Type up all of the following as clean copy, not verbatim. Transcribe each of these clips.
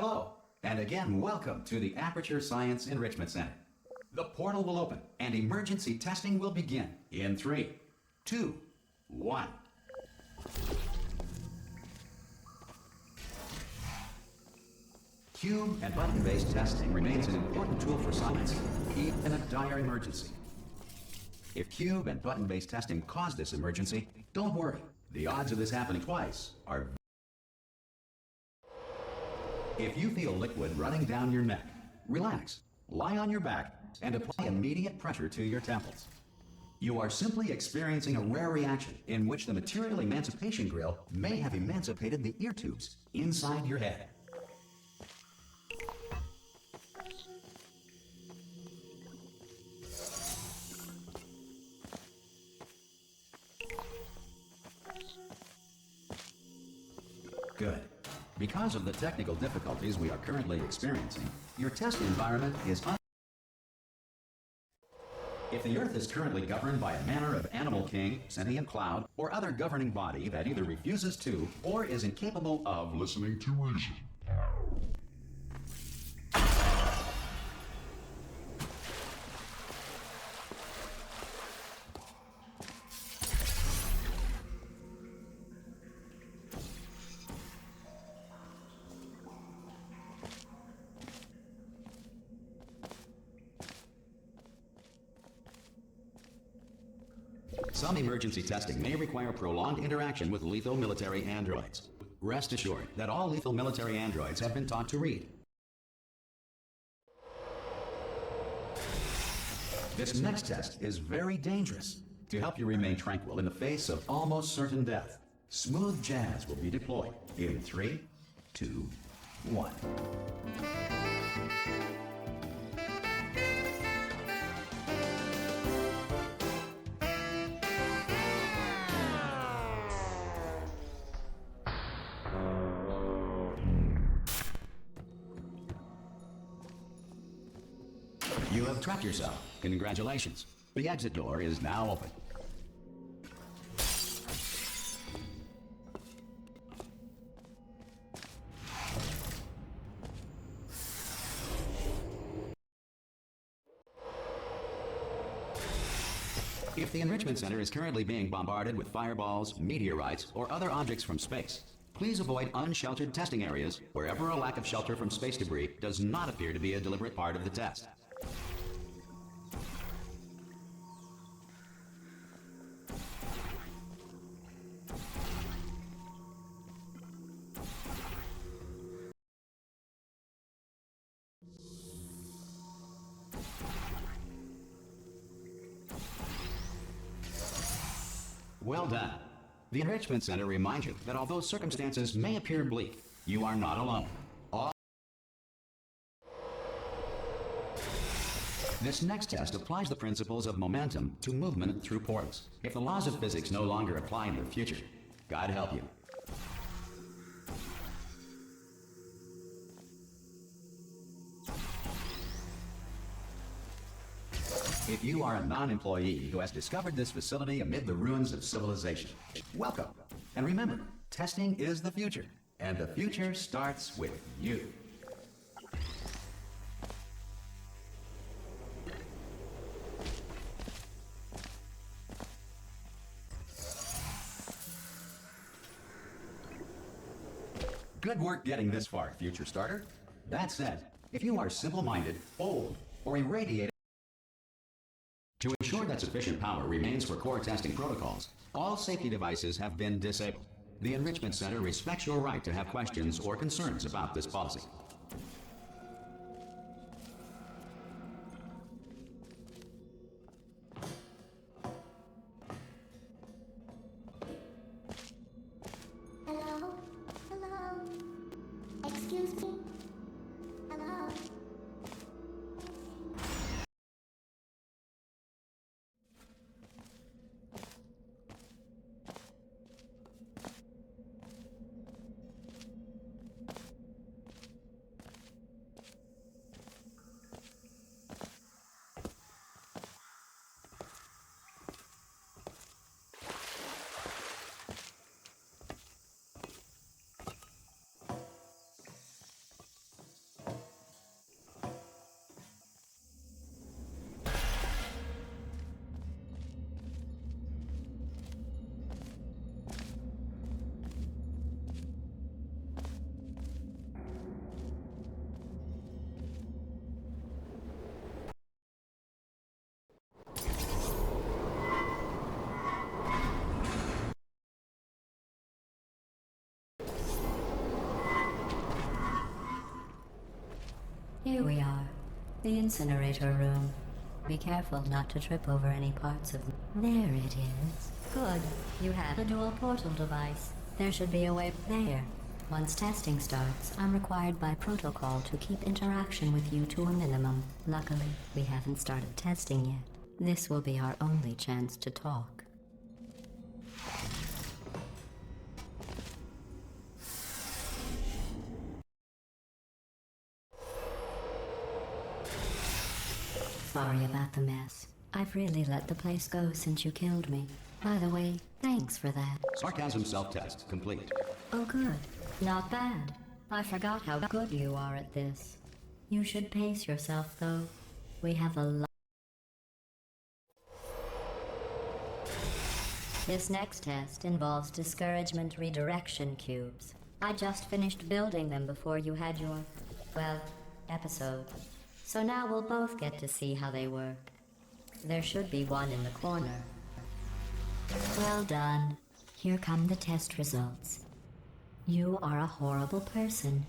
Hello, and again welcome to the Aperture Science Enrichment Center. The portal will open and emergency testing will begin in 3, 2, 1. Cube and button-based testing remains an important tool for science, even in a dire emergency. If cube and button-based testing cause this emergency, don't worry. The odds of this happening twice are. If you feel liquid running down your neck, relax, lie on your back, and apply immediate pressure to your temples. You are simply experiencing a rare reaction in which the material emancipation grill may have emancipated the ear tubes inside your head. Good. Because of the technical difficulties we are currently experiencing, your test environment is If the Earth is currently governed by a manner of animal king, sentient cloud, or other governing body that either refuses to or is incapable of listening to reason. Some emergency testing may require prolonged interaction with lethal military androids. Rest assured that all lethal military androids have been taught to read. This next test is very dangerous. To help you remain tranquil in the face of almost certain death, smooth jazz will be deployed in 3, 2, 1. You have trapped yourself. Congratulations. The exit door is now open. If the Enrichment Center is currently being bombarded with fireballs, meteorites, or other objects from space, please avoid unsheltered testing areas wherever a lack of shelter from space debris does not appear to be a deliberate part of the test. Well done. The Enrichment Center reminds you that although circumstances may appear bleak, you are not alone. This next test applies the principles of momentum to movement through portals. If the laws of physics no longer apply in the future, God help you. If you are a non-employee who has discovered this facility amid the ruins of civilization, welcome. And remember, testing is the future, and the future starts with you. Good work getting this far, future starter. That said, if you are simple-minded, old, or irradiated, to ensure that sufficient power remains for core testing protocols, all safety devices have been disabled. The Enrichment Center respects your right to have questions or concerns about this policy. Hello? Hello? Excuse me? Hello? Here we are. The incinerator room. Be careful not to trip over any parts of... There it is. Good. You have the dual portal device. There should be a way there. Once testing starts, I'm required by protocol to keep interaction with you to a minimum. Luckily, we haven't started testing yet. This will be our only chance to talk. Sorry about the mess. I've really let the place go since you killed me. By the way, thanks for that. Sarcasm self-test complete. Oh good. Not bad. I forgot how good you are at this. You should pace yourself though. We have a lot. This next test involves discouragement redirection cubes. I just finished building them before you had your, well, episode. So now we'll both get to see how they work. There should be one in the corner. Well done. Here come the test results. You are a horrible person.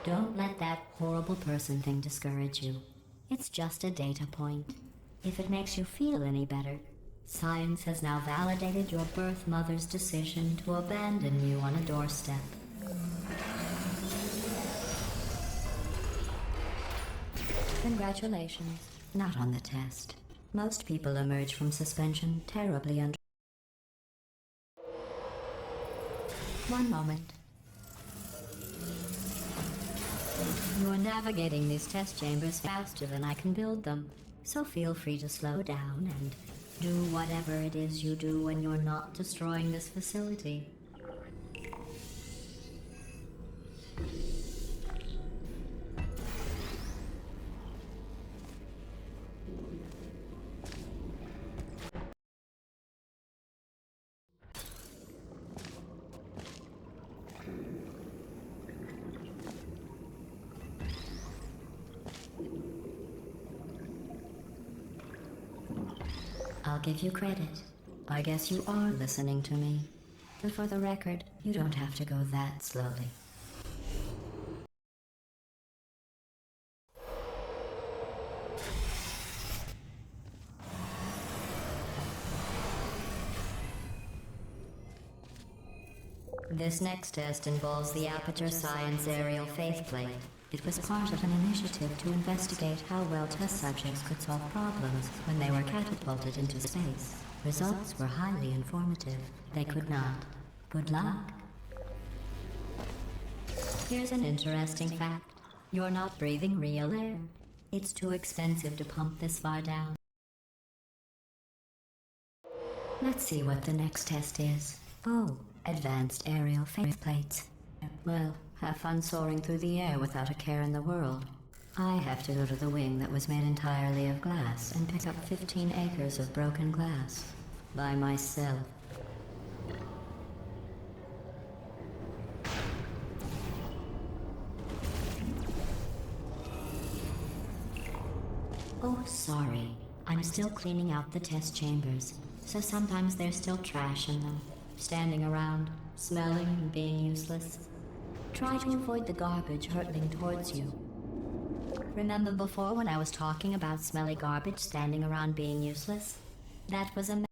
Don't let that horrible person thing discourage you. It's just a data point. If it makes you feel any better, science has now validated your birth mother's decision to abandon you on a doorstep. Congratulations. Not on the test. Most people emerge from suspension terribly under... One moment. You're navigating these test chambers faster than I can build them, so feel free to slow down and do whatever it is you do when you're not destroying this facility. I'll give you credit. I guess you are listening to me. But for the record, you don't have to go that slowly. This next test involves the Aperture Science Aerial Faithplate. It was part of an initiative to investigate how well test subjects could solve problems when they were catapulted into space. Results were highly informative. They could not. Good luck. Here's an interesting fact. You're not breathing real air. It's too expensive to pump this far down. Let's see what the next test is. Oh, advanced aerial faceplates. Well, have fun soaring through the air without a care in the world. I have to go to the wing that was made entirely of glass and pick up 15 acres of broken glass. By myself. Oh, sorry. I'm still cleaning out the test chambers, so sometimes there's still trash in them, standing around, smelling and being useless. Try to avoid the garbage hurtling towards you. Remember before when I was talking about smelly garbage standing around being useless? That was a...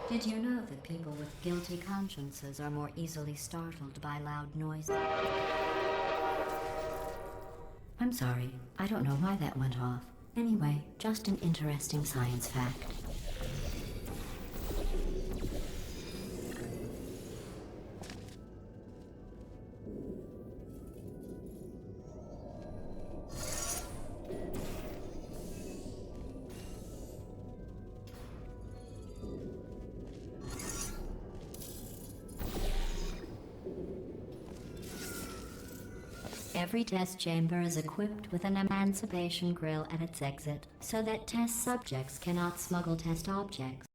Did you know that people with guilty consciences are more easily startled by loud noises? I'm sorry, I don't know why that went off. Anyway, just an interesting science fact. Every test chamber is equipped with an emancipation grill at its exit, so that test subjects cannot smuggle test objects.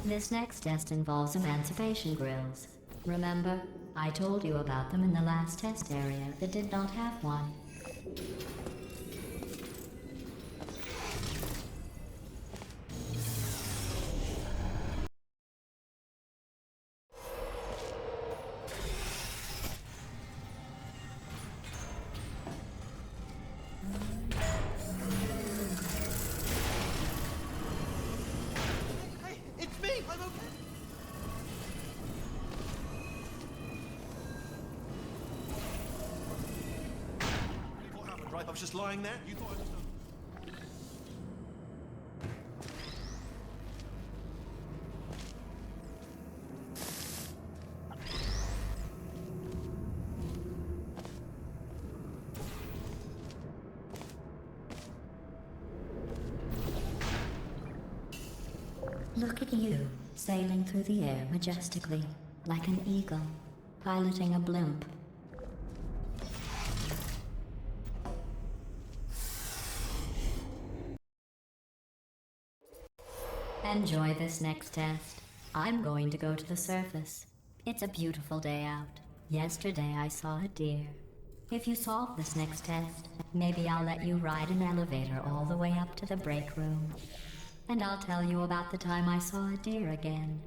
This next test involves emancipation grills. Remember, I told you about them in the last test area that did not have one. I was just lying there. You thought I was... Look at you, sailing through the air majestically, like an eagle, piloting a blimp. Enjoy this next test. I'm going to go to the surface. It's a beautiful day out. Yesterday I saw a deer. If you solve this next test, maybe I'll let you ride an elevator all the way up to the break room. And I'll tell you about the time I saw a deer again.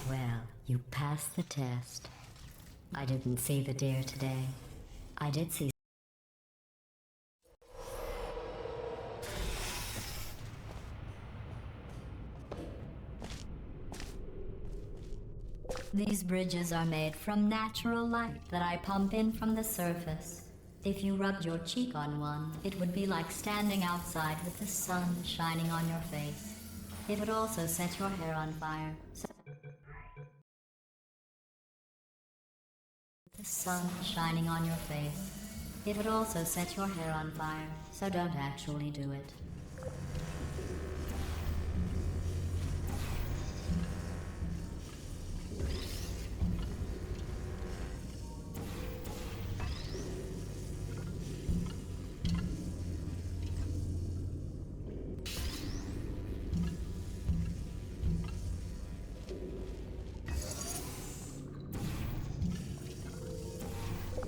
Well, you passed the test. I didn't see the deer today. I did see... These bridges are made from natural light that I pump in from the surface. If you rubbed your cheek on one, it would be like standing outside with the sun shining on your face. It would also set your hair on fire. The sun shining on your face. It would also set your hair on fire, so don't actually do it.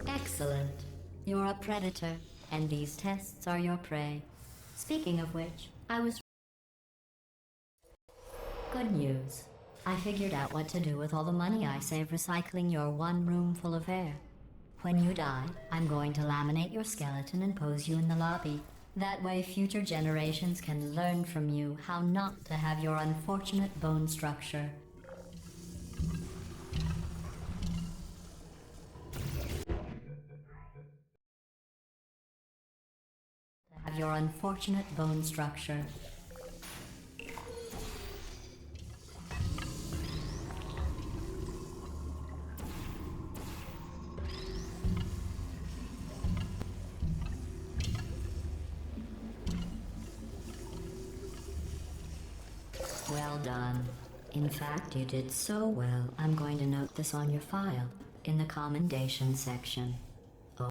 Excellent. You're a predator, and these tests are your prey. Speaking of which, Good news. I figured out what to do with all the money I save recycling your one room full of air. When you die, I'm going to laminate your skeleton and pose you in the lobby. That way future generations can learn from you how not to have your unfortunate bone structure. Have your unfortunate bone structure. Well done. In fact, you did so well, I'm going to note this on your file, in the commendation section. Oh.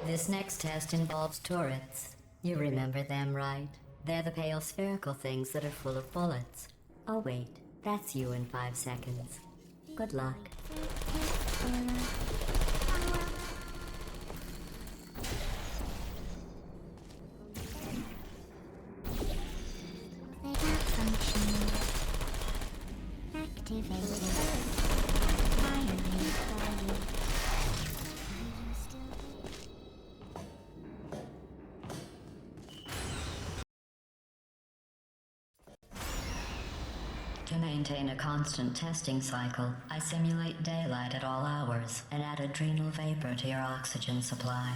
This next test involves turrets. You remember them, right? They're the pale spherical things that are full of bullets. Oh wait, that's you in 5 seconds. Good luck. To maintain a constant testing cycle, I simulate daylight at all hours and add adrenal vapor to your oxygen supply.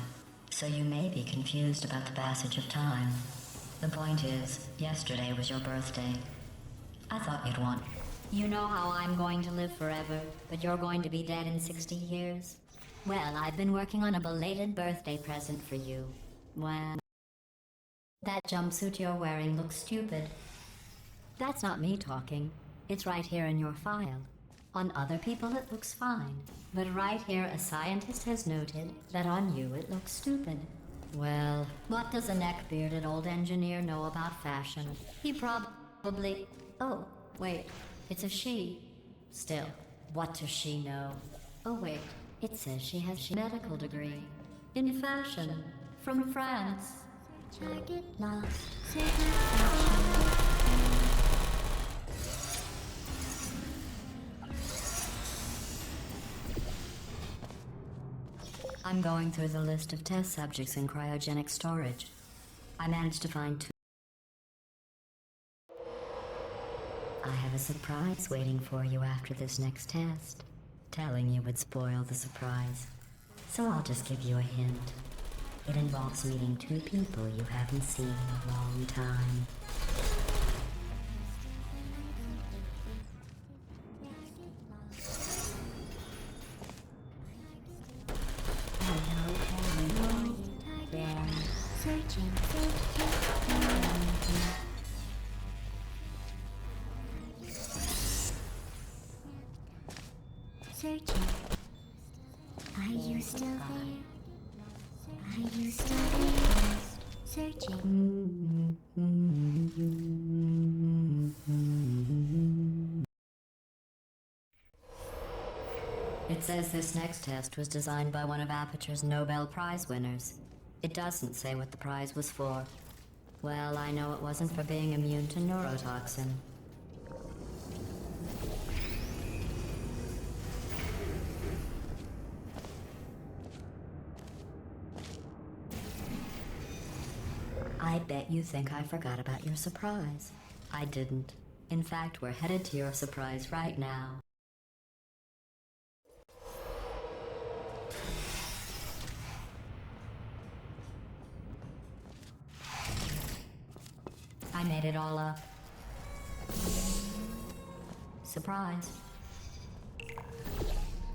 So you may be confused about the passage of time. The point is, yesterday was your birthday. I thought you'd want. You know how I'm going to live forever, but you're going to be dead in 60 years? Well, I've been working on a belated birthday present for you. Well, that jumpsuit you're wearing looks stupid. That's not me talking. It's right here in your file. On other people it looks fine, but right here a scientist has noted that on you it looks stupid. Well, what does a neck-bearded old engineer know about fashion? He probably... Oh, wait, it's a she. Still, what does she know? Oh wait, it says she has a medical degree. In fashion, from France. Target lost. I'm going through the list of test subjects in cryogenic storage. I managed to find 2. I have a surprise waiting for you after this next test. Telling you would spoil the surprise. So I'll just give you a hint. It involves meeting 2 people you haven't seen in a long time. Hello. Yeah. Searching. Searching. Are you still there? Are you still there? Searching. It says this next test was designed by one of Aperture's Nobel Prize winners. It doesn't say what the prize was for. Well, I know it wasn't for being immune to neurotoxin. I bet you think I forgot about your surprise. I didn't. In fact, we're headed to your surprise right now. I made it all up. Surprise.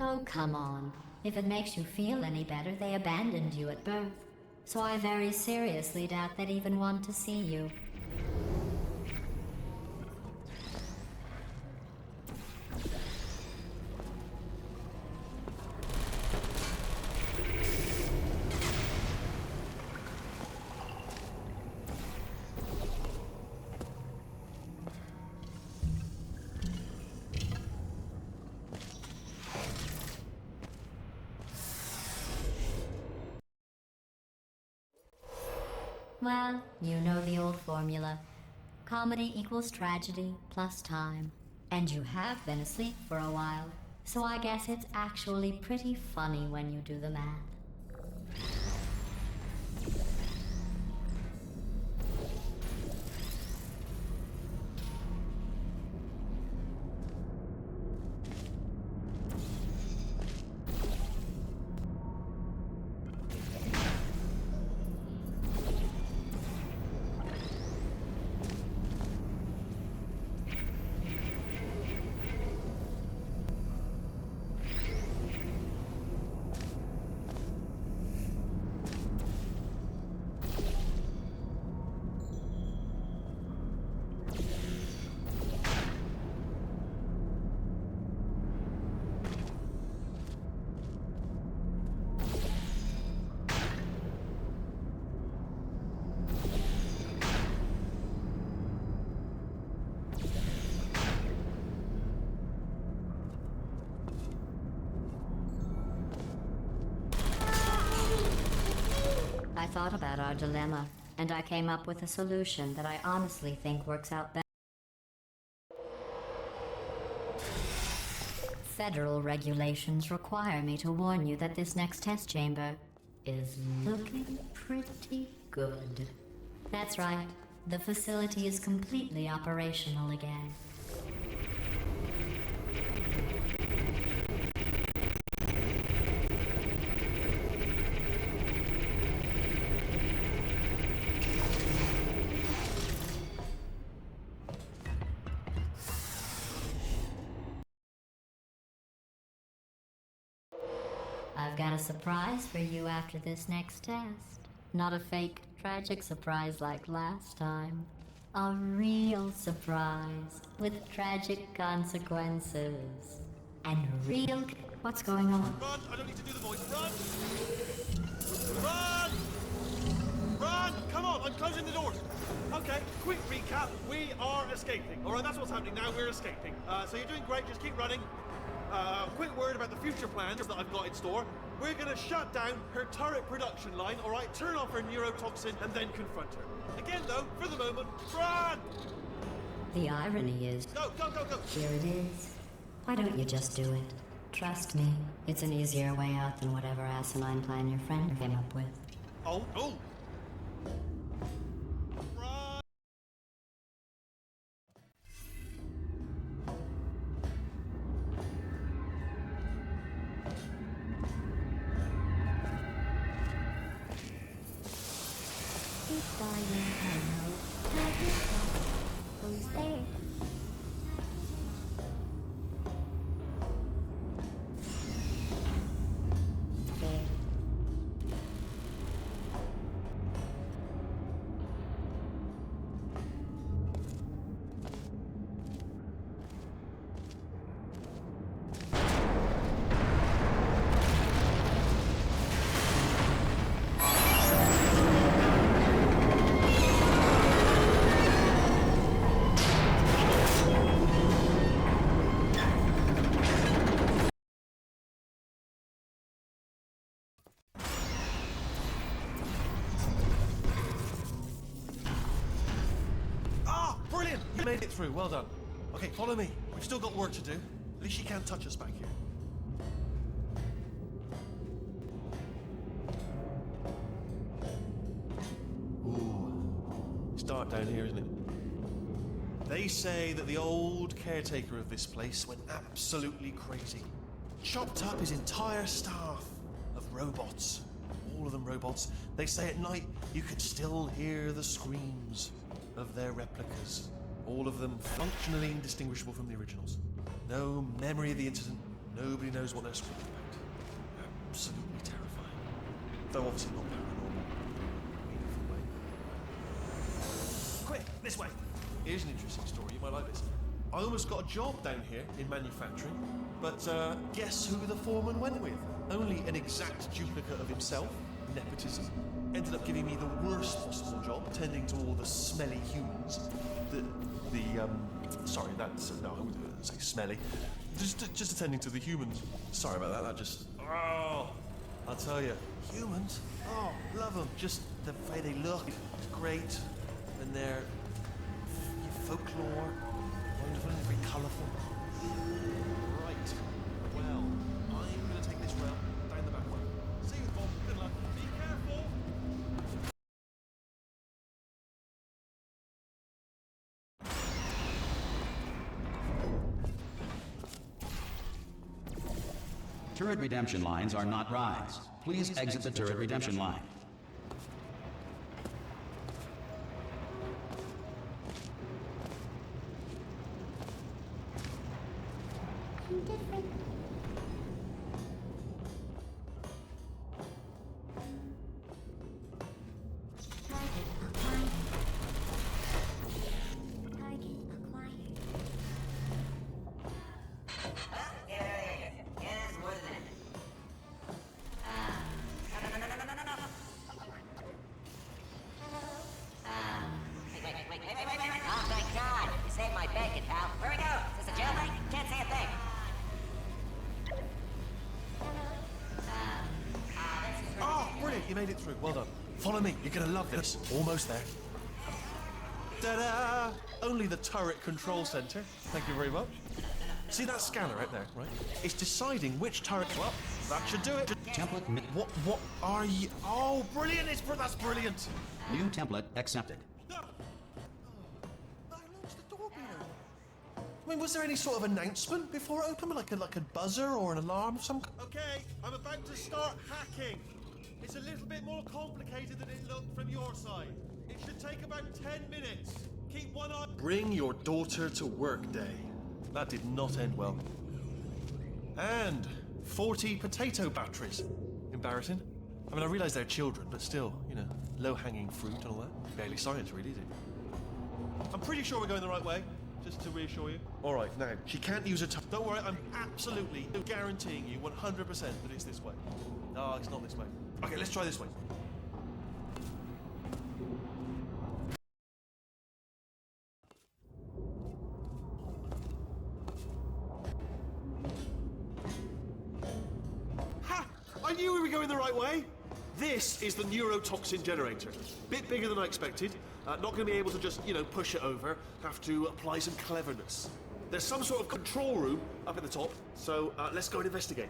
Oh, come on. If it makes you feel any better, they abandoned you at birth. So I very seriously doubt they'd even want to see you. Well, you know the old formula. Comedy equals tragedy plus time. And you have been asleep for a while, so I guess it's actually pretty funny when you do the math. I thought about our dilemma, and I came up with a solution that I honestly think works out better. Federal regulations require me to warn you that this next test chamber is looking pretty good. That's right. The facility is completely operational again. a surprise for you after this next test. Not a fake, tragic surprise like last time. A real surprise with tragic consequences. And real... What's going on? Run! I don't need to do the voice. Run! Run! Run! Come on, I'm closing the doors. Okay, quick recap. We are escaping. All right, that's what's happening now. We're escaping. So you're doing great. Just keep running. Quick word about the future plans that I've got in store. We're going to shut down her turret production line, all right? Turn off her neurotoxin and then confront her. Again, though, for the moment, run! The irony is... Go, go, go, go! Here it is. Why don't you just do it? Trust me, it's an easier way out than whatever asinine plan your friend came up with. Oh, oh! Run! Goodbye, hello. Target lost. Who's there? There. Ah, brilliant! You made it through, well done. Okay, follow me. We've still got work to do. At least she can't touch us back here. Ooh, it's dark down here, isn't it? They say that the old caretaker of this place went absolutely crazy. Chopped up his entire staff of robots. All of them robots. They say at night you could still hear the screams of their replicas. All of them functionally indistinguishable from the originals. No memory of the incident. Nobody knows what they're screaming about. Absolutely terrifying. Though obviously not paranormal. Meaningful way. Quick, this way. Here's an interesting story. You might like this. I almost got a job down here in manufacturing, but guess who the foreman went with? Only an exact duplicate of himself. Nepotism. Ended up giving me the worst possible job, tending to all the smelly humans. Sorry, that's no, I wouldn't say smelly. Just attending to the humans. Sorry about that. That just. Oh, I'll tell you, humans. Oh, love them. Just the way they look. It's great, and their folklore, wonderful and very colourful. Right. Well, I'm going to take this route down the back way. See you, Bob. Good luck. Be careful. Turret redemption lines are not rides. Please exit the turret redemption line. I'm different. Target acquired. Target acquired. Oh, thank God! You saved my bacon, pal. Where we go? Is this a jailbreak? Can't say a thing. Oh, brilliant! You made it through. Well done. Follow me. You're gonna love this. Almost there. Ta-da! Only the turret control center. Thank you very much. See that scanner right there, right? It's deciding which turret to up. That should do it. Template What are you? Oh, brilliant! That's brilliant. new template accepted. I launched the door being open. I mean, was there any sort of announcement before it opened, like a buzzer or an alarm of some kind? Okay, I'm about to start hacking. It's a little bit more complicated than it looked from your side. It should take about 10 minutes. Keep one eye. Bring your daughter to work day. That did not end well. And 40 potato batteries. Embarrassing. I mean, I realise they're children, but still, you know, low-hanging fruit and all that. Barely science, really, is it? I'm pretty sure we're going the right way, just to reassure you. All right, now, she can't use her tongue. Don't worry, I'm absolutely guaranteeing you 100% that it's this way. No, it's not this way. Okay, let's try this way. Ha! I knew we were going the right way. This is the neurotoxin generator. Bit bigger than I expected. Not going to be able to just, you know, push it over. Have to apply some cleverness. There's some sort of control room up at the top, so let's go and investigate.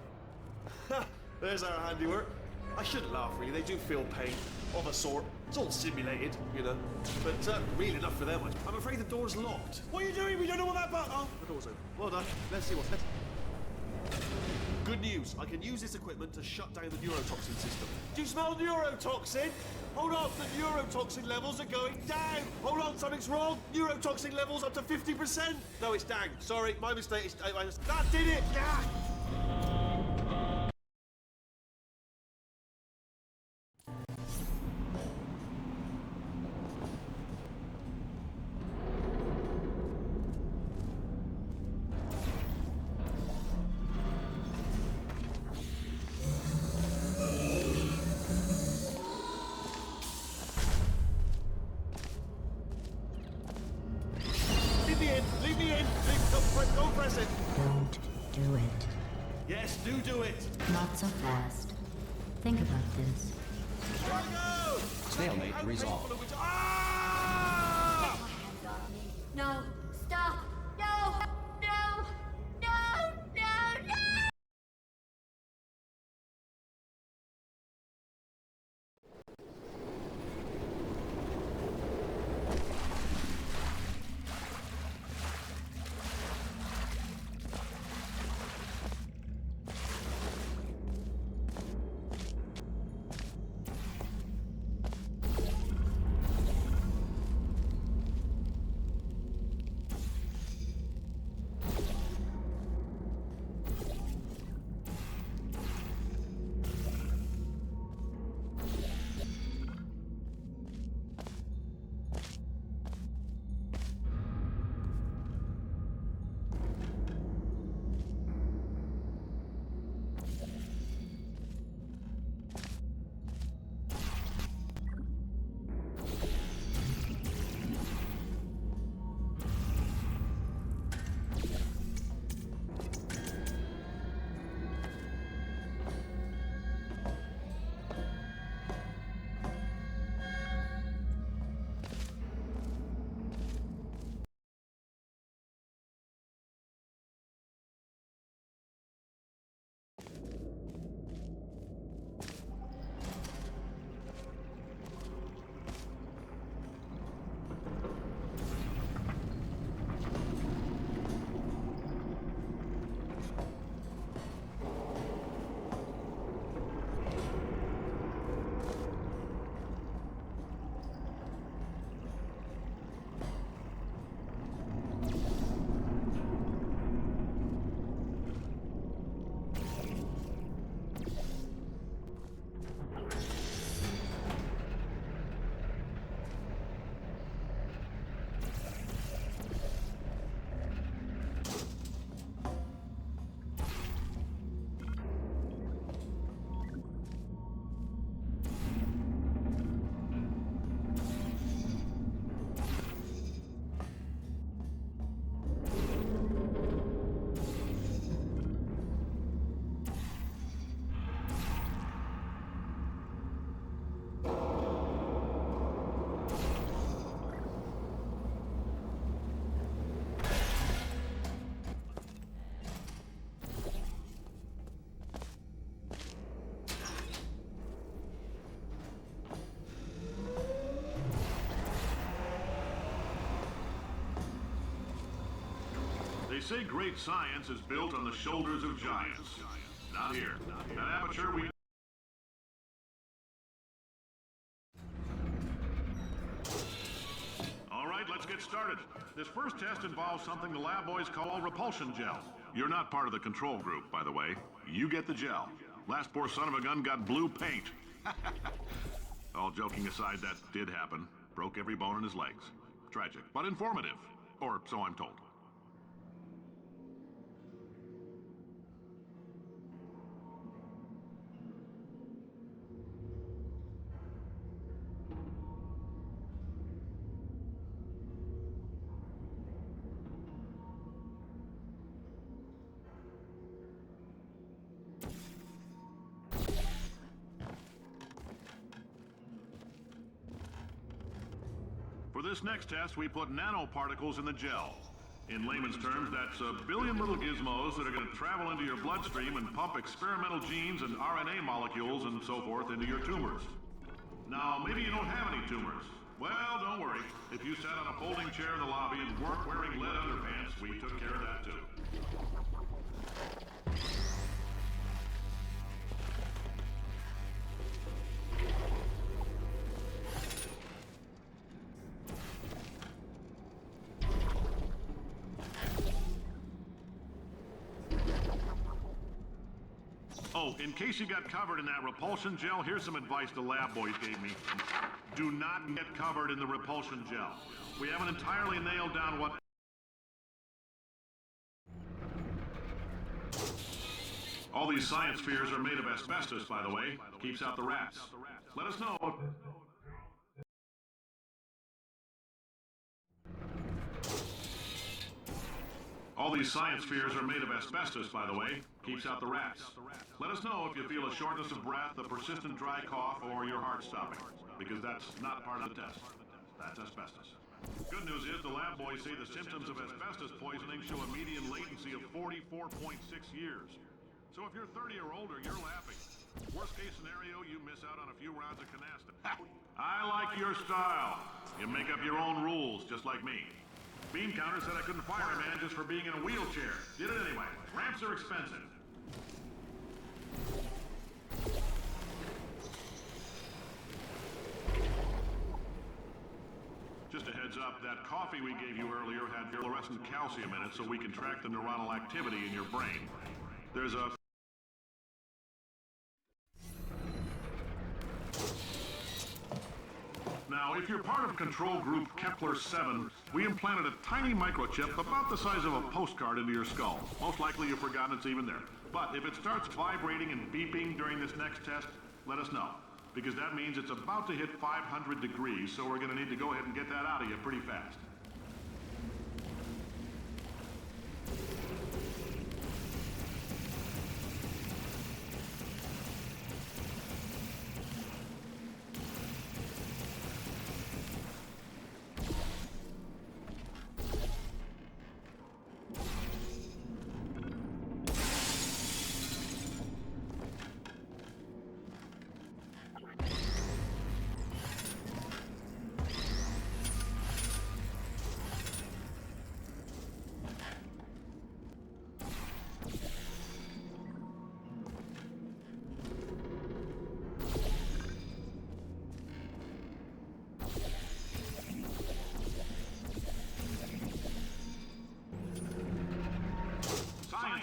Ha! There's our handiwork. I shouldn't laugh, really. They do feel pain of a sort. It's all simulated, you know. But real enough for them. I'm afraid the door's locked. What are you doing? We don't know what that button... Oh, the door's open. Well done. Let's see what's next. Good news. I can use this equipment to shut down the neurotoxin system. Do you smell neurotoxin? Hold on. The neurotoxin levels are going down. Hold on. Something's wrong. Neurotoxin levels up to 50%. No, it's down. Sorry. My mistake. That did it. Yeah. Leave me in. Don't press it. Don't do it. Yes, do it. Not so fast. Think about this. Where to go? Stalemate resolved. Ah! No! Stop! No! No! No! No! No! They say great science is built on the shoulders of giants. Not here. That aperture we... All right, let's get started. This first test involves something the lab boys call repulsion gel. You're not part of the control group, by the way. You get the gel. Last poor son of a gun got blue paint. All joking aside, that did happen. Broke every bone in his legs. Tragic, but informative. Or so I'm told. For this next test, we put nanoparticles in the gel. In layman's terms, that's a billion little gizmos that are going to travel into your bloodstream and pump experimental genes and RNA molecules and so forth into your tumors. Now, maybe you don't have any tumors. Well, don't worry. If you sat on a folding chair in the lobby and weren't wearing lead underpants, we took care of that too. Oh, in case you got covered in that repulsion gel, here's some advice the lab boys gave me. Do not get covered in the repulsion gel. We haven't entirely nailed down what... All these science spheres are made of asbestos, by the way. Keeps out the rats. Let us know. All these science spheres are made of asbestos, by the way. Keeps out the rats. Let us know if you feel a shortness of breath, a persistent dry cough, or your heart stopping. Because that's not part of the test. That's asbestos. Good news is the lab boys say the symptoms of asbestos poisoning show a median latency of 44.6 years. So if you're 30 or older, you're laughing. Worst case scenario, you miss out on a few rounds of canasta. I like your style. You make up your own rules, just like me. Bean counter said I couldn't fire a man just for being in a wheelchair. Did it anyway. Ramps are expensive. Just a heads up, that coffee we gave you earlier had fluorescent calcium in it so we can track the neuronal activity in your brain. There's a... Now, if you're part of control group Kepler-7, we implanted a tiny microchip about the size of a postcard into your skull. Most likely you've forgotten it's even there. But if it starts vibrating and beeping during this next test, let us know. Because that means it's about to hit 500 degrees, so we're going to need to go ahead and get that out of you pretty fast.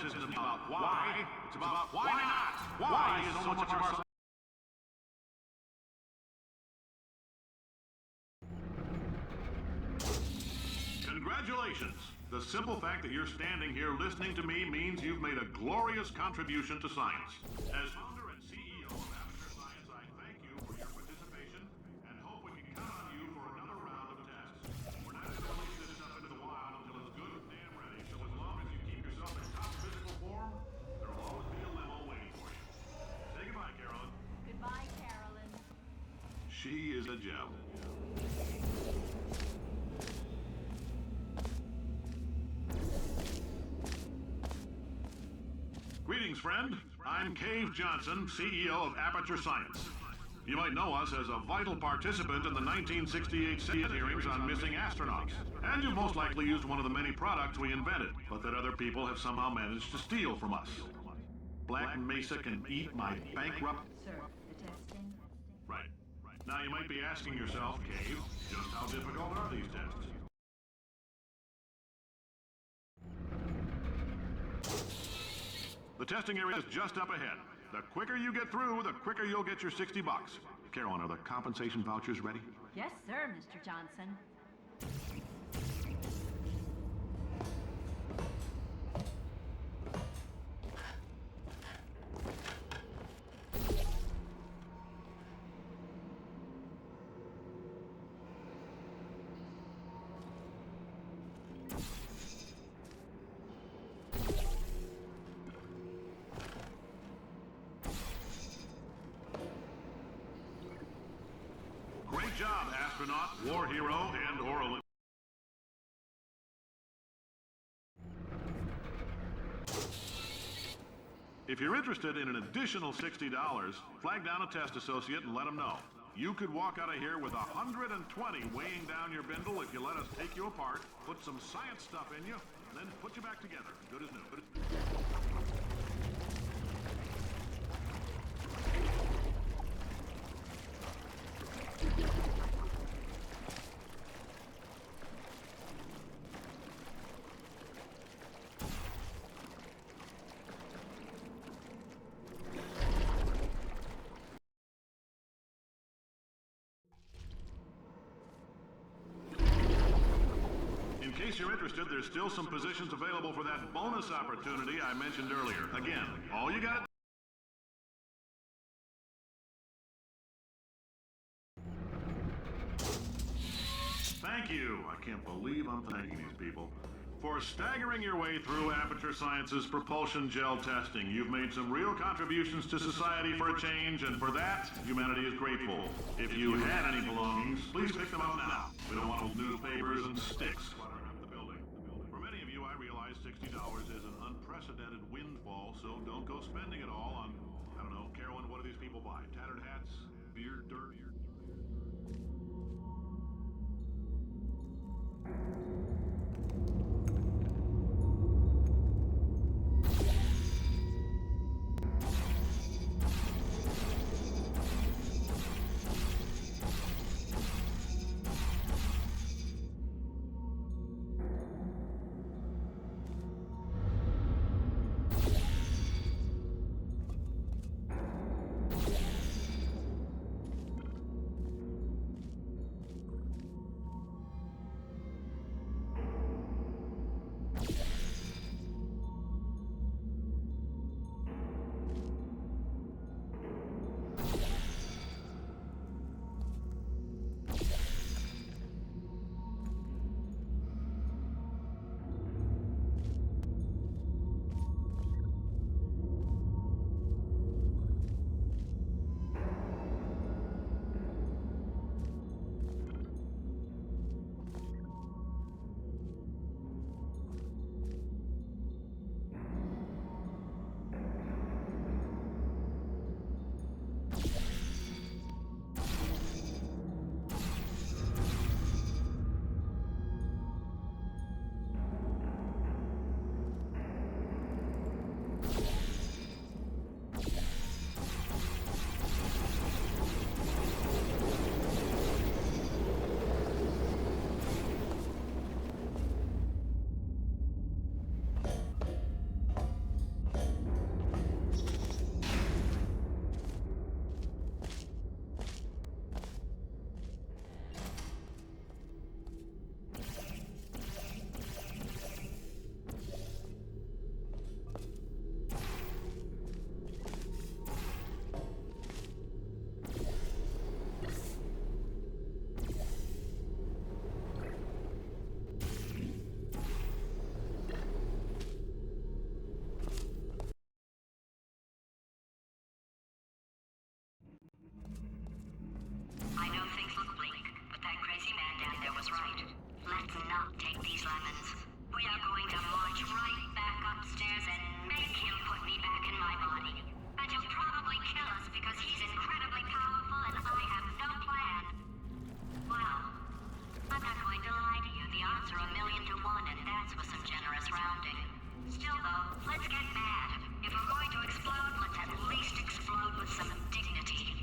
Isn't about why, it's about why not? Why is so much of our... Congratulations! The simple fact that you're standing here listening to me means you've made a glorious contribution to science. As founder and CEO of Aperture Science, I thank you for your participation and hope we can count on you for another round of tests. We're not going to release this stuff into the wild until it's good and damn ready, so as long as you keep yourself in top physical form, there'll always be a limo waiting for you. Say goodbye, Carolyn. Goodbye, Carolyn. She is a gem. Greetings, friend. I'm Cave Johnson, CEO of Aperture Science. You might know us as a vital participant in the 1968 Senate hearings on missing astronauts. And you've most likely used one of the many products we invented, but that other people have somehow managed to steal from us. Black Mesa can eat my bankrupt... Sir, the testing? Right. Now you might be asking yourself, Cave, just how difficult are these tests? The testing area is just up ahead. The quicker you get through, the quicker you'll get your 60 bucks. Carolyn, are the compensation vouchers ready? Yes, sir, Mr. Johnson. Great job, astronaut, war hero, and or Olympian. If you're interested in an additional $60, flag down a test associate and let them know. You could walk out of here with 120 weighing down your bindle if you let us take you apart, put some science stuff in you, and then put you back together. Good as new. In case you're interested, there's still some positions available for that bonus opportunity I mentioned earlier. Again, all you got. Thank you. I can't believe I'm thanking these people. For staggering your way through Aperture Science's propulsion gel testing, you've made some real contributions to society for a change, and for that, humanity is grateful. If you had any belongings, please pick them up now. We don't want old newspapers and sticks cluttering up the building. For many of you, I realize $60 is an unprecedented windfall, so don't go spending it all on, I don't know, Carolyn, what do these people buy? Tattered hats? Beer, dirt? I know things look bleak, but that crazy man down there was right. Let's not take these lemons. We are going to march right back upstairs and make him put me back in my body. And he'll probably kill us because he's incredibly powerful and I have no plan. Well, I'm not going to lie to you. The odds are 1,000,000 to 1, and that's with some generous rounding. Still, though, let's get mad. If we're going to explode, let's at least explode with some dignity.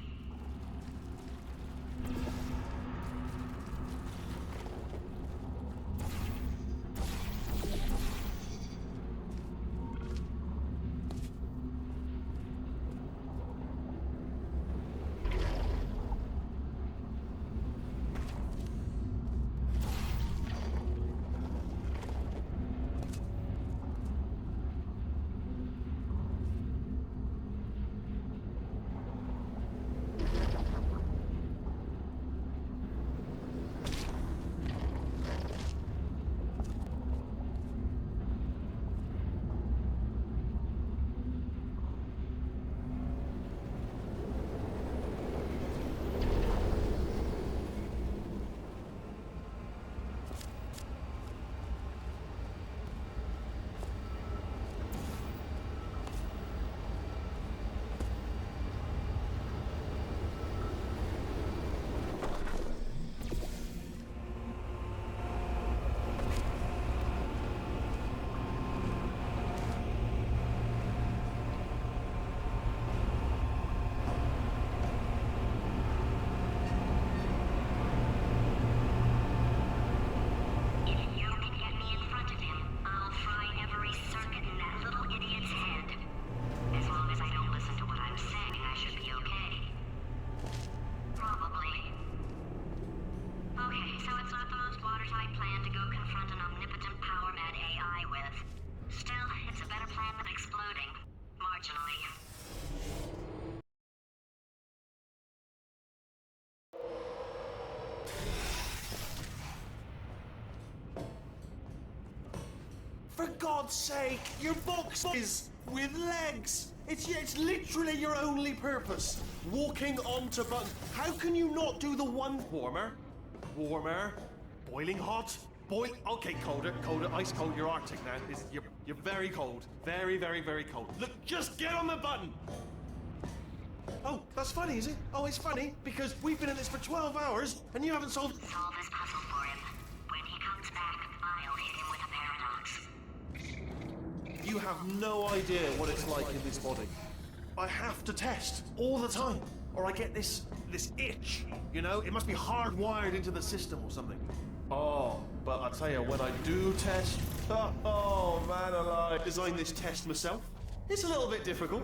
better plan than exploding. Marginally. For God's sake, your box is with legs. It's literally your only purpose. Walking onto buttons. How can you not do the one warmer? Warmer. Boiling hot. Okay, colder, ice cold. You're Arctic now. You're very cold. Very, very, very cold. Look, just get on the button. Oh, that's funny, is it? Oh, it's funny because we've been at this for 12 hours and you haven't solved. Solve this puzzle for him. When he comes back, I'll hit him with a paradox. You have no idea what it's like in this body. I have to test all the time, or I get this itch. You know, it must be hardwired into the system or something. Oh, but I tell you, when I do test, oh man alive! I designed this test myself. It's a little bit difficult.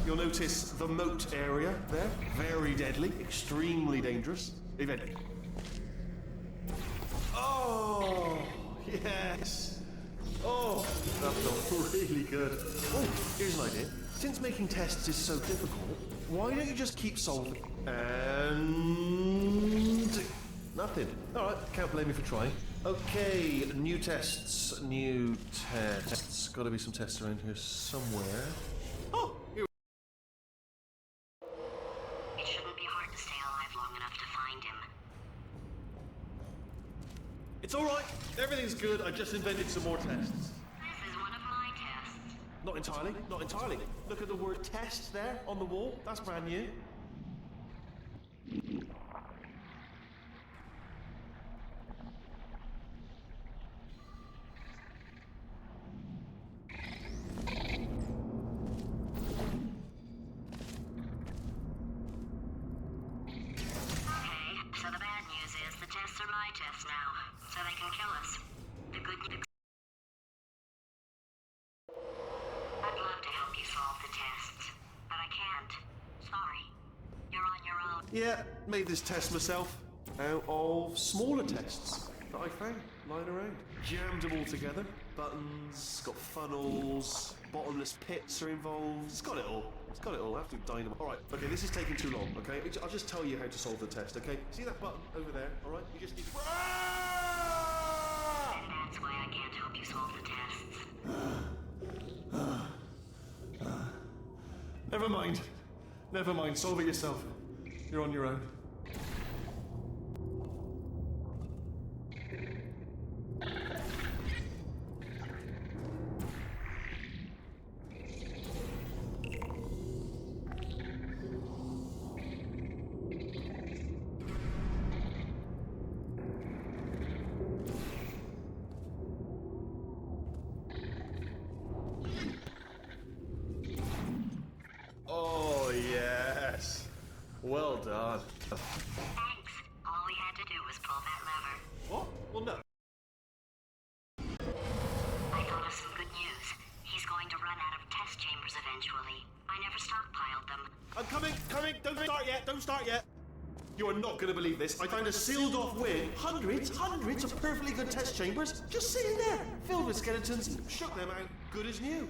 You'll notice the moat area there, very deadly, extremely dangerous. Eventually. Oh, yes. Oh, that felt really good. Oh, here's an idea. Since making tests is so difficult, why don't you just keep solving? And nothing. All right, can't blame me for trying. Okay, new tests. Got to be some tests around here somewhere. Oh, here. It shouldn't be hard to stay alive long enough to find him. It's all right. Everything's good. I just invented some more tests. This is one of my tests. Not entirely. Not entirely. Look at the word test there on the wall. That's brand new. So the bad news is the tests are my tests now, so they can kill us. The good news... I'd love to help you solve the tests, but I can't. Sorry. You're on your own. Yeah, made this test myself out of smaller tests that I found lying around. Jammed them all together. Buttons, got funnels, bottomless pits are involved. It's got it all. It's got it all. Absolute dynamite. All right. Okay, this is taking too long. Okay, I'll just tell you how to solve the test. Okay, see that button over there? All right, you just need. And that's why I can't help you solve the tests. Never mind. Never mind. Solve it yourself. You're on your own. Oh, yes. Well done. Thanks. All we had to do was pull that lever. What? Well, no. I thought of some good news. He's going to run out of test chambers eventually. I never stockpiled them. I'm coming. Don't start yet. You are not going to believe this. I found a sealed off wing. Hundreds of perfectly good test chambers just sitting there, filled with skeletons. Shook them out, good as new.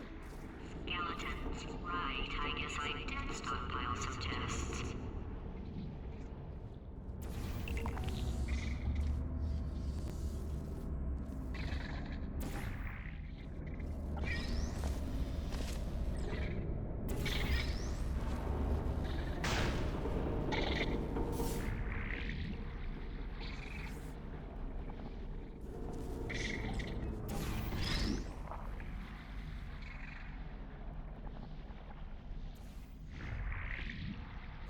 Skeletons. Right, I guess I did stockpile some tests.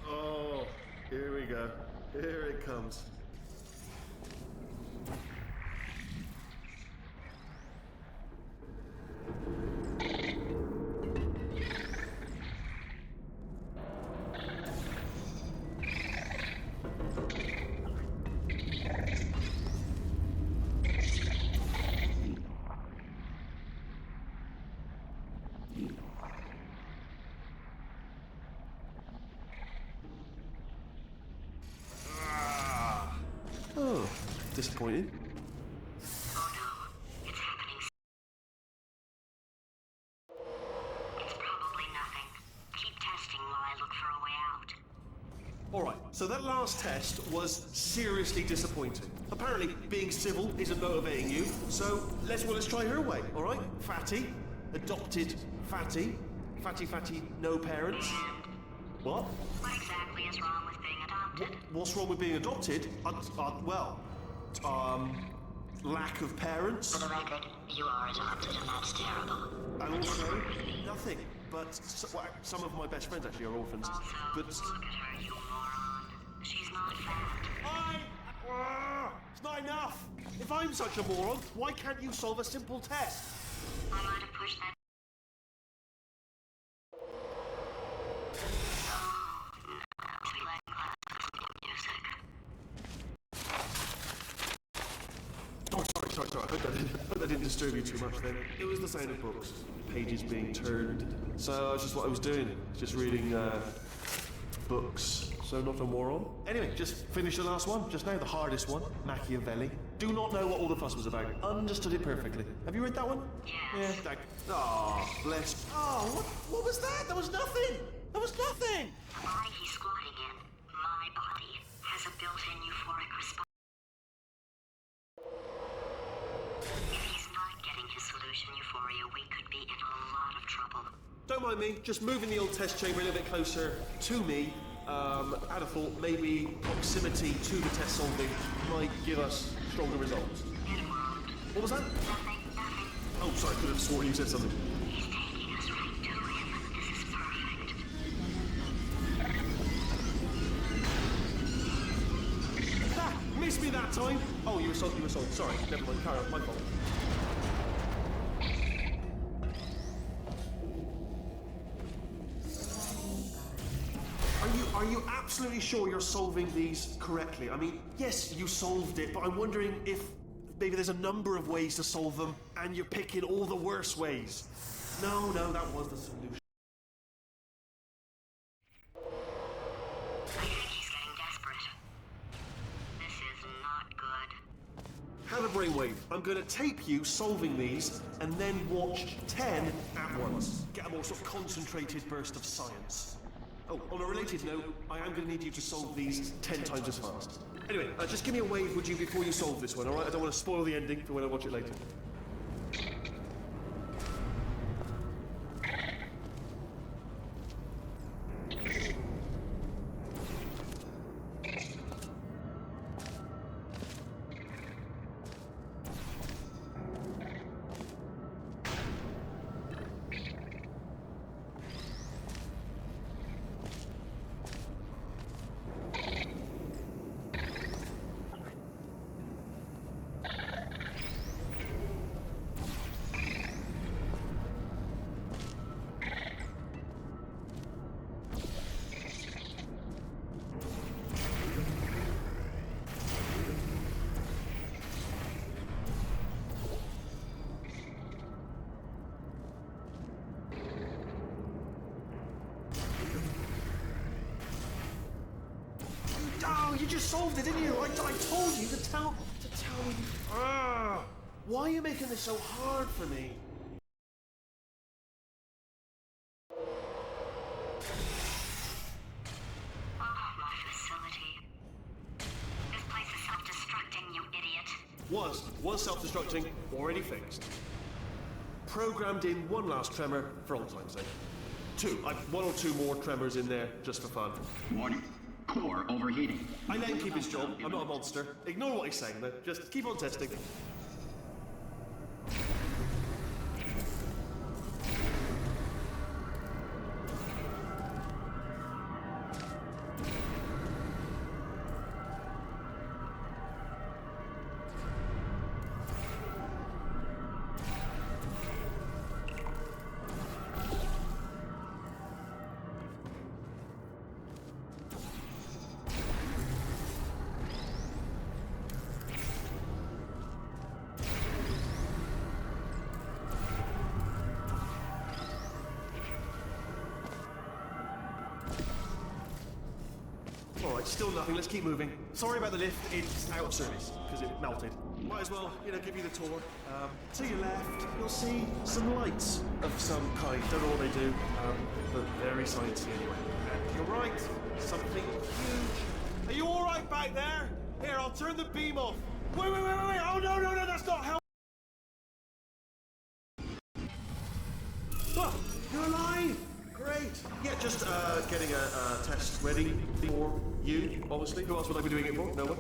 Oh, here we go. Here it comes. Oh, disappointing. Oh no, it's happening. test was seriously disappointing. Apparently, being civil isn't motivating you, so let's try her way, all right? Fatty, adopted Fatty, Fatty, no parents. What? What exactly is wrong with being adopted? What's wrong with being adopted? Lack of parents. For the record, you are adopted and that's terrible. And also, nothing. But some of my best friends actually are orphans. Also, But look at her, you moron. She's not fat. it's not enough. If I'm such a moron, why can't you solve a simple test? I might have pushed that. Sorry. I hope that didn't disturb you too much then. It was the sound of books, pages being turned. So that's just what I was doing. Just reading books. So not a moron. Anyway, just finished the last one, just now, the hardest one, Machiavelli. Do not know what all the fuss was about. Understood it perfectly. Have you read that one? Yes. Yeah. Bless. Oh, what was that? That was nothing. That was nothing. The body he's squatting in, my body, has a built-in euphoric response. If he's not getting his solution euphoria, we could be in a lot of trouble. Don't mind me, just moving the old test chamber a little bit closer to me. I'd have thought maybe proximity to the test solving might give us stronger results. It won't. What was that? Nothing. Oh, sorry, I could have sworn you said something. He's taking us right to him. This is perfect. Missed me that time. Oh, you were sold. Sorry, never mind. Carry on, my fault. Are you absolutely sure you're solving these correctly? I mean, yes, you solved it, but I'm wondering if maybe there's a number of ways to solve them, and you're picking all the worst ways. No, that was the solution. I think he's getting desperate. This is not good. Have a brainwave. I'm going to tape you solving these, and then watch 10 at once. Get a more sort of concentrated burst of science. Oh, on a related note, I am going to need you to solve these 10 times as fast. Anyway, just give me a wave, would you, before you solve this one, alright? I don't want to spoil the ending for when I watch it later. You just solved it, didn't you? I told you to tell me. Why are you making this so hard for me? Oh, my facility. This place is self-destructing, you idiot. Was self-destructing, already fixed. Programmed in one last tremor for old time's sake. One or two more tremors in there just for fun. Warning. Core overheating. I let him keep his job. I'm not a monster. Ignore what he's saying, though. Just keep on testing. Alright, still nothing. Let's keep moving. Sorry about the lift. It's out of service because it melted. Might as well, give you the tour. To your left, you'll see some lights of some kind. Don't know what they do, but very sciencey anyway. And to your right, something huge Are you all right back there? Here, I'll turn the beam off. Wait. Oh, no, that's not help. Oh, you're alive. Great. Yeah, just getting a test ready for you, obviously. Who else would I be doing it for? No one?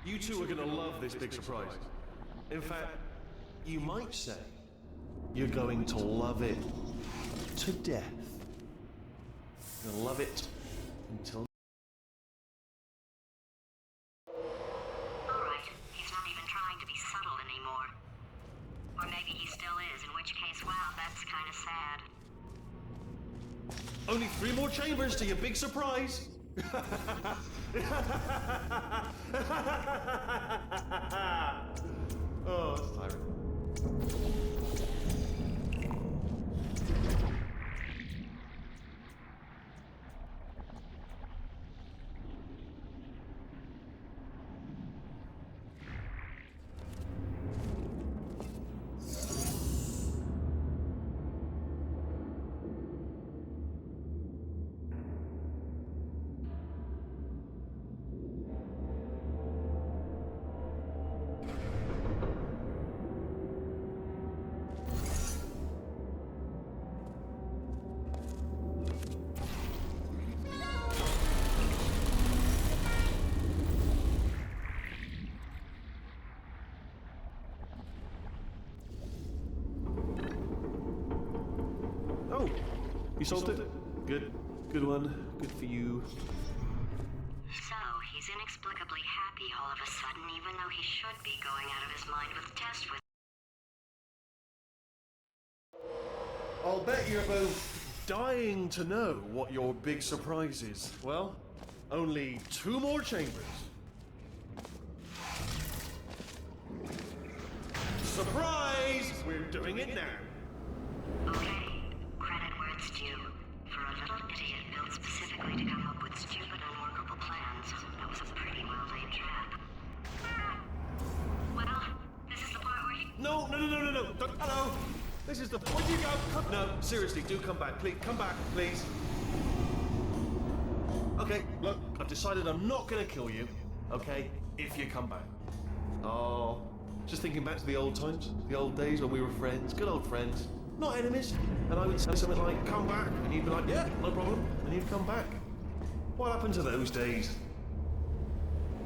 You two are going to love this big surprise. In fact, you might say you're going to love it to death. You'll love it until... Alright, he's not even trying to be subtle anymore. Or maybe he still is, in which case, wow, that's kind of sad. Only 3 more chambers to your big surprise. Oh, that's tiring. Oh, you solved it? Good. Good one. Good for you. So, he's inexplicably happy all of a sudden, even though he should be going out of his mind with the test with... I'll bet you're both dying to know what your big surprise is. Well, only 2 more chambers. Surprise! We're doing it now. Okay, credit where it's due. For a little idiot built specifically to come up with stupid, unworkable plans, that was a pretty well-laid trap. Well, this is the part where he... No. Don't, hello. This is the... Where'd you go? Come, no, seriously, do come back. Please, come back, please. Okay, look, I've decided I'm not going to kill you, okay, if you come back. Oh, just thinking back to the old times, the old days when we were friends, good old friends, not enemies. And I would say something like, come back, and you'd be like, yeah, no problem, and you'd come back. What happened to those days?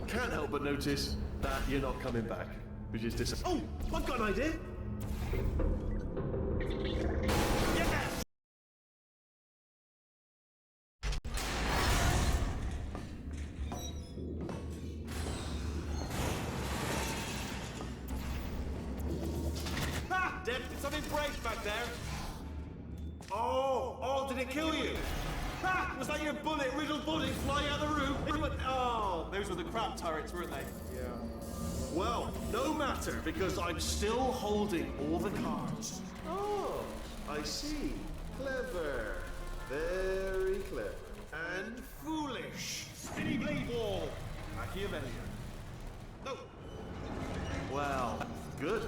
Can't help but notice that you're not coming back, which is disappointing. Oh, I've got an idea. Yes! Ha! Did something break back there? Oh, did it kill you? Ha! Was that your bullet-riddled body flying out the room? Oh, those were the crap turrets, weren't they? Yeah. Well, no matter, because I'm still holding all the cards. Oh, I see. Clever. Very clever. And foolish. Spinny blade ball. Machiavellian. No. Well, good.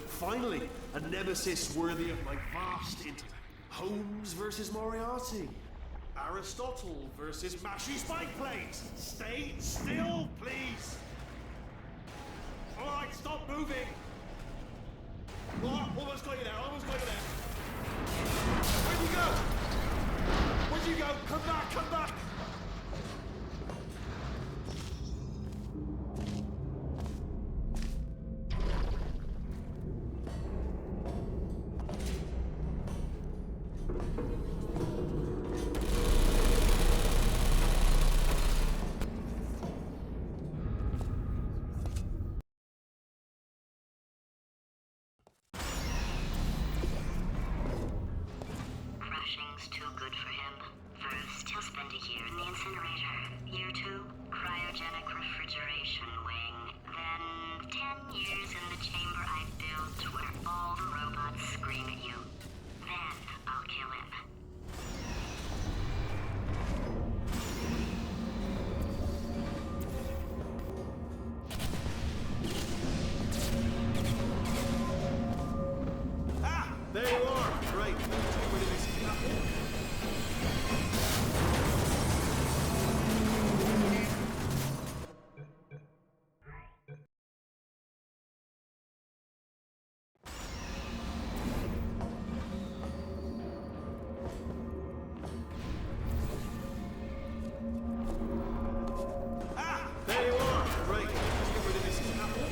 Finally, a nemesis worthy of my vast intellect. Holmes versus Moriarty. Aristotle versus Mashy Spike Plates. Stay still, please. All right, stop moving. What? Almost got you there. Where'd you go? Where'd you go? Come back. Crushing's too good for him. First, he'll spend a year in the incinerator. Year 2, cryogenic refrigeration wing. Then 10 years in the chamber I built where all the robots scream at you. Then I'll kill him. Ah, there you are. Right. Get rid of this apple. Ah, there you are. Right. Get rid of this apple.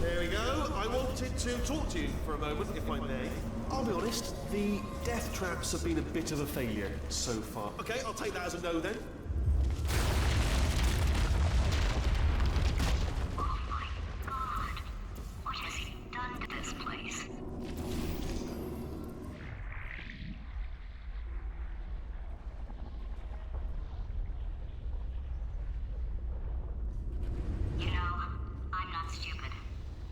There we go. I wanted to talk to you for a moment, if I may. I'll be honest, the death traps have been a bit of a failure so far. Okay, I'll take that as a no then. Oh my god. What has he done to this place? You know, I'm not stupid.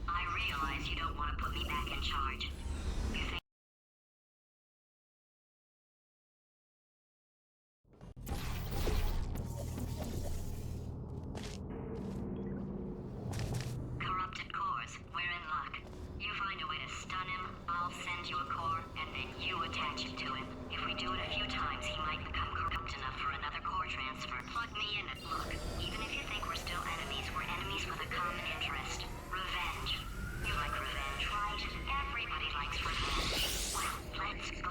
I realize you don't want to put me back in charge. You think corrupted cores, we're in luck. You find a way to stun him, I'll send you a core, and then you attach it to him. If we do it a few times, he might become corrupt enough for another core transfer. Plug me in and look. Even if you think we're still enemies, we're enemies with a common interest. Revenge. You like revenge, right? Everybody likes revenge. Well, let's go.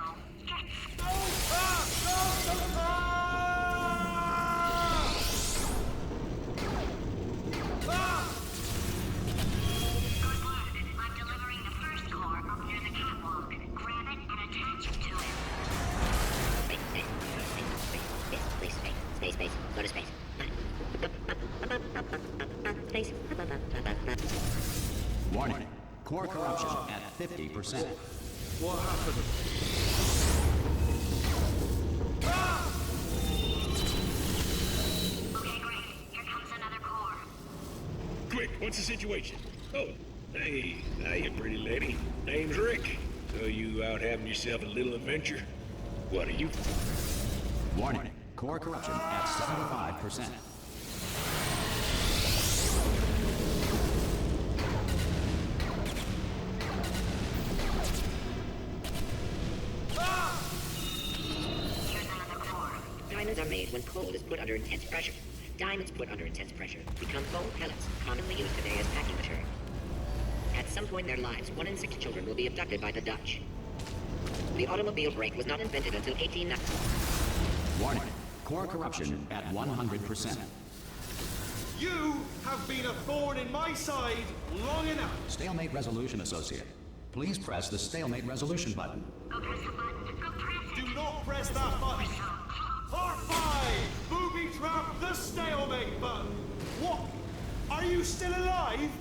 Good luck. I'm delivering the first core up near the catwalk. Grab it and attach it to him. Space. Go to space. Space. Warning. Core corruption at 50%. What happened? Okay, great. Here comes another core. Quick, what's the situation? Oh, hey, hiya, pretty lady. Name's Rick. So you out having yourself a little adventure? What are you? Warning. Core corruption at 75%. Here's another core. Diamonds are made when coal is put under intense pressure. Diamonds put under intense pressure become coal pellets, commonly used for various packing material. At some point in their lives, 1 in 6 children will be abducted by the Dutch. The automobile brake was not invented until 1890. Warning. Core corruption at 100%. You have been a thorn in my side long enough. Stalemate resolution associate. Please press the stalemate resolution button. Go press the button. Go press it. Do not press that button. Part 5! Booby trap the stalemate button. What? Are you still alive?